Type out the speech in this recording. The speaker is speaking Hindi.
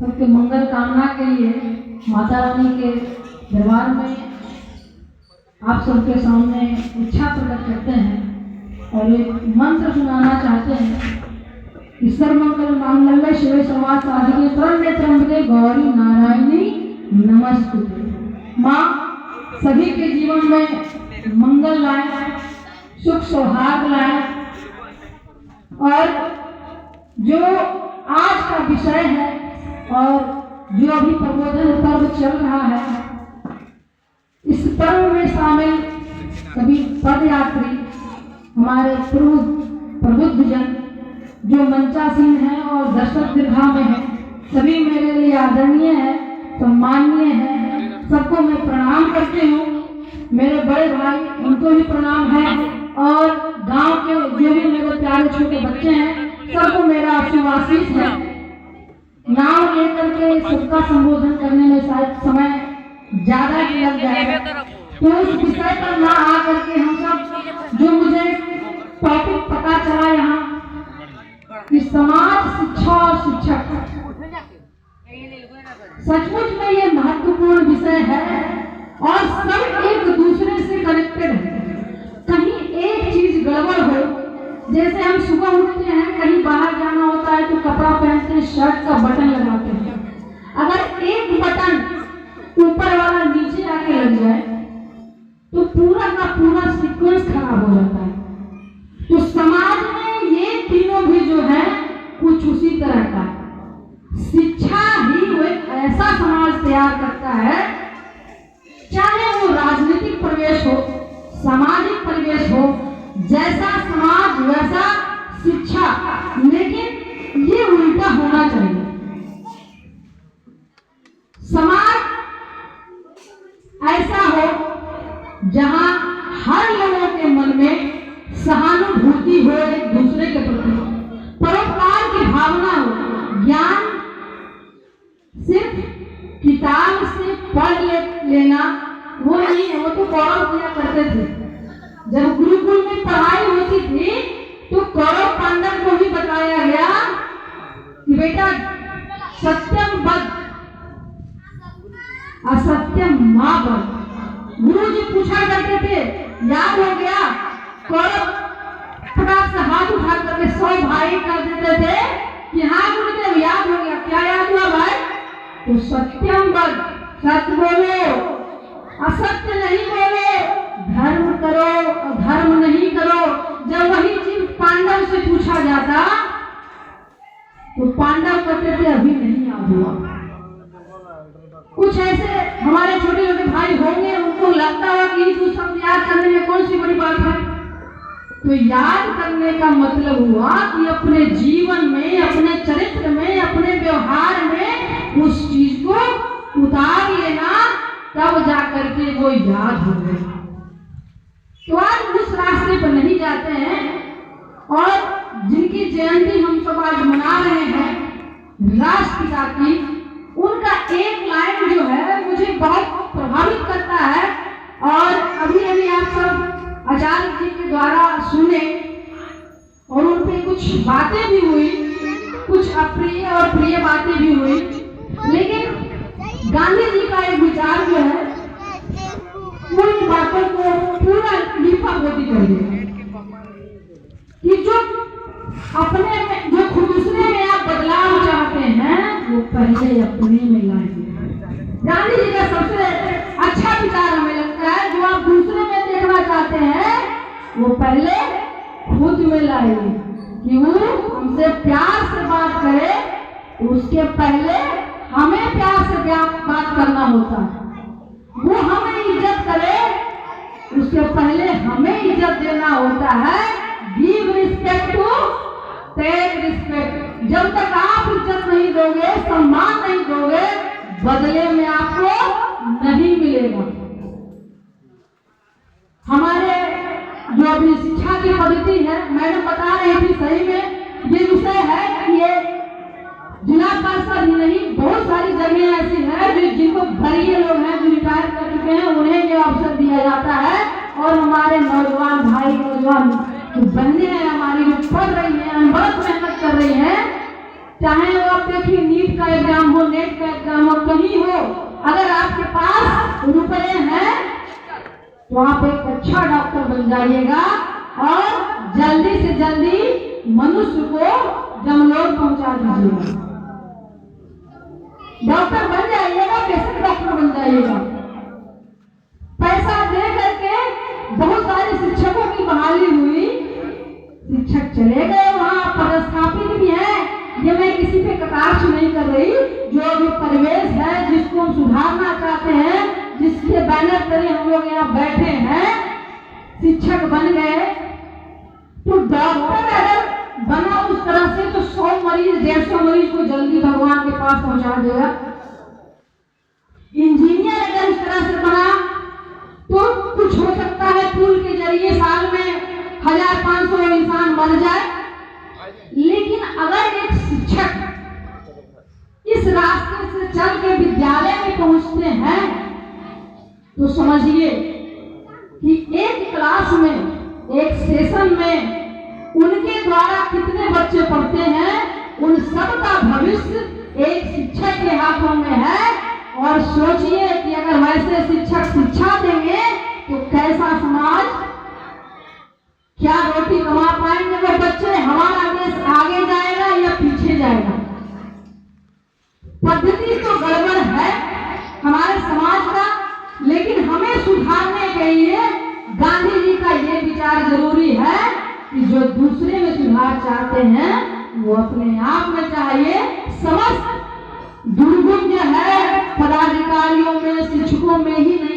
सबके मंगल कामना के लिए माता रानी के दरबार में आप सबके सामने इच्छा प्रकट करते हैं और एक मंत्र सुनाना चाहते हैं। ईश्वर मंगल मांगल्य शिवे सर्वार्थ साधिके शरण्ये त्र्यंबके गौरी नारायणी नमस्तुते। माँ सभी के जीवन में मंगल लाए, सुख सौहार्द लाए और जो आज का विषय है और जो अभी प्रबोधन पर्व चल रहा है, इस पर्व में शामिल सभी पद यात्री हमारे प्रबुद्ध जन जो मंचासीन हैं और दर्शक दीर्घा में हैं, सभी मेरे लिए आदरणीय है, सम्माननीय है। सबको मैं प्रणाम करती हूँ। मेरे बड़े भाई उनको भी प्रणाम है और गांव के जो भी मेरे प्यारे छोटे बच्चे हैं सबको मेरा शुभाशीष है। नाम लेकर के सबका संबोधन करने में शायद समय ज्यादा लग जाएगा, तो उस विषय पर ना आकर के हम सब जो मुझे टॉपिक पता चला यहाँ कि समाज शिक्षा और शिक्षक, सचमुच में ये महत्वपूर्ण विषय है और सब एक दूसरे से कनेक्टेड है। कहीं एक चीज गड़बड़ हो, जैसे हम सुबह उठते हैं कहीं बाहर जाना होता है तो कपड़ा पहनते हैं, शर्ट का बटन लगाते हैं, अगर एक बटन ऊपर वाला नीचे आके लग जाए तो पूरा का पूरा सीक्वेंस खराब हो जाता है। तो समाज में ये तीनों भी जो है कुछ उसी तरह का है। शिक्षा ही वो एक ऐसा समाज तैयार करता है, चाहे वो राजनीतिक परिवेश हो, सामाजिक परिवेश हो, जैसा समाज वैसा शिक्षा, लेकिन ये उल्टा होना चाहिए। समाज ऐसा हो जहां हर लोगों के मन में सहानुभूति हो, एक दूसरे के प्रति परोपकार की भावना हो। ज्ञान सिर्फ किताब से पढ़ लेना वो नहीं है, वो तो कौरव किया करते थे। जब गुरुकुल में पढ़ाई होती थी तो कौरव पांडव को भी बताया गया कि बेटा सत्यम वद असत्यम मा वद। गुरु जी पूछा करते थे, याद हो गया? कौरव फटाक से हाथ उठा करके 100 भाई कर देते थे कि हाँ गुरुदेव याद हो गया। क्या याद हुआ भाई? तो सत्यम वद, सत्य बोलो, असत्य नहीं बोलो, धर्म करो, धर्म नहीं करो। जब वही चीज पांडव से पूछा जाता तो पांडव कहते थे अभी नहीं याद हुआ। कुछ ऐसे हमारे छोटे छोटे भाई होंगे, उनको लगता है कि तू सब याद करने में कौन सी बड़ी बात है। तो याद करने का मतलब हुआ कि अपने जीवन में, अपने चरित्र में, अपने व्यवहार में उस चीज को उतार लेना, तब जाकर के वो याद हो गए। तो आज उस रास्ते पर नहीं जाते हैं और जिनकी जयंती हम सब आज मना रहे हैं राष्ट्रपिता की, उनका एक लाइन जो है मुझे बहुत प्रभावित करता है और अभी अभी आप सब आचार्य जी के द्वारा सुने और उन पे कुछ बातें भी हुई, कुछ अप्रिय और प्रिय बातें भी हुई, लेकिन गांधी जी का एक विचार जो है वो इन बातों को पूरा लिफा पोती कर दिया कि जो अपने में, जो खुद दूसरे में आप बदलाव चाहते हैं वो पहले अपने में लाएंगे। गांधी जी का सबसे अच्छा विचार हमें लगता है, जो आप दूसरे में देखना चाहते हैं वो पहले खुद में लाएंगे। कि वो हमसे प्यार से बात करे, उसके पहले हमें प्यार से बात करना होता है। वो हमें इज्जत करे, उसके पहले हमें इज्जत देना होता है। Give respect to take respect. जब तक आप इज्जत नहीं दोगे, सम्मान नहीं दोगे, बदले में आपको नहीं मिलेगा। हमारे जो अभी शिक्षा की पद्धति है, मैडम बता रही थी, सही में ये विषय है कि ये जिला परिषद ही नहीं, बहुत सारी जगह ऐसी है जो जिनको वरीय लोग हैं, जो रिटायर कर चुके हैं, उन्हें ये अवसर दिया जाता है। और हमारे नौजवान भाई, नौजवान जो बहनें हैं हमारी, जो पढ़ रही हैं, बहुत मेहनत कर रही हैं, चाहे वो अपने देखिए नीट का एग्जाम हो, नेट का एग्जाम हो, कहीं हो, अगर आपके पास रुपए हैं तो आप एक अच्छा डॉक्टर बन जाइएगा और जल्दी से जल्दी मनुष्य को जमलोक पहुंचा दीजिएगा। डॉक्टर बन जाइएगा, कैसे डॉक्टर बन जाइएगा। पैसा दे करके बहुत सारे शिक्षकों की बहाली हुई, शिक्षक चले गए, वहां पदस्थापित भी है। ये मैं किसी पे कटाक्ष नहीं कर रही, जो भी परिवेश है जिसको हम सुधारना चाहते हैं, जिसके बैनर तले हम लोग यहाँ बैठे हैं, शिक्षक बन गए, तो डॉक्टर अगर बना उस तरह से तो 100 मरीज 150 मरीज को जल्दी भगवान के पास पहुंचा देगा। इंजीनियर अगर इस तरह से बना तो कुछ हो सकता है, पुल के जरिए साल में 1500 इंसान मर जाए। लेकिन अगर एक शिक्षक इस रास्ते से चल के विद्यालय में पहुंचते हैं तो समझिए कि एक क्लास में, एक सेशन में उनके द्वारा कितने बच्चे पढ़ते हैं, उन सब का भविष्य एक शिक्षक के हाथों में है। और सोचिए कि अगर वैसे शिक्षक शिक्षा देंगे तो कैसा समाज, क्या रोटी कमा पाएंगे वो बच्चे, हमारा देश आगे जाएगा या पीछे जाएगा। पद्धति तो गड़बड़ है हमारे समाज का, लेकिन हमें सुधारने के लिए गांधी जी का ये विचार जरूरी है कि जो दूसरे में सुधार चाहते हैं वो अपने आप में चाहिए। समस्त दुर्गुण जो है पदाधिकारियों में, शिक्षकों में ही नहीं है।